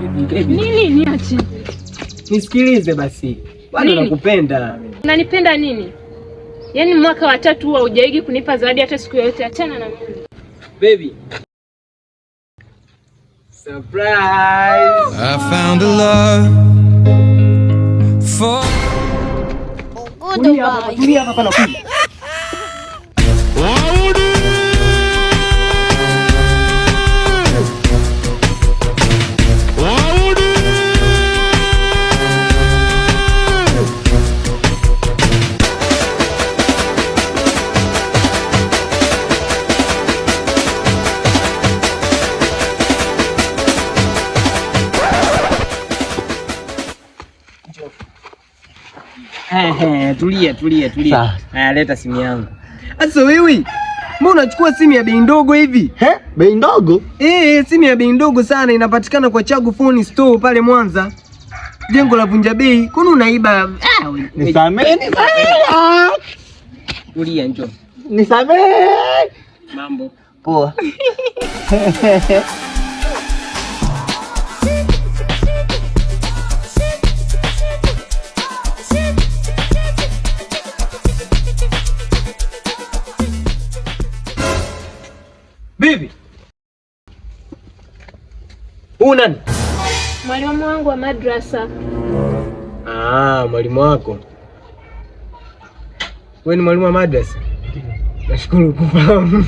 Nini niache? Nisikilize basi. Bado nakupenda. Unanipenda nini? Yaani mwaka wa 3 huwa hujaigi kunipa zawadi hata siku yoyote. Achana na mimi. Baby. Surprise. I found a love for Tulia hapa nakuja. Tulia. Haya, leta simu yangu. Sasa wewe, mbona unachukua simu ya bei ndogo hivi? Bei ndogo? Simu ya bei ndogo sana inapatikana kwa Chagu Phone Store pale Mwanza. Jengo la Vunja Bei. Kwani unaiba? Nisamehe. Tulia njoo. Nisamehe. Mambo poa. Bibi. Nani? Mwalimu wangu wa madrasa. Mwalimu wako. Wewe ni mwalimu wa madrasa? Nashukuru kufahamu.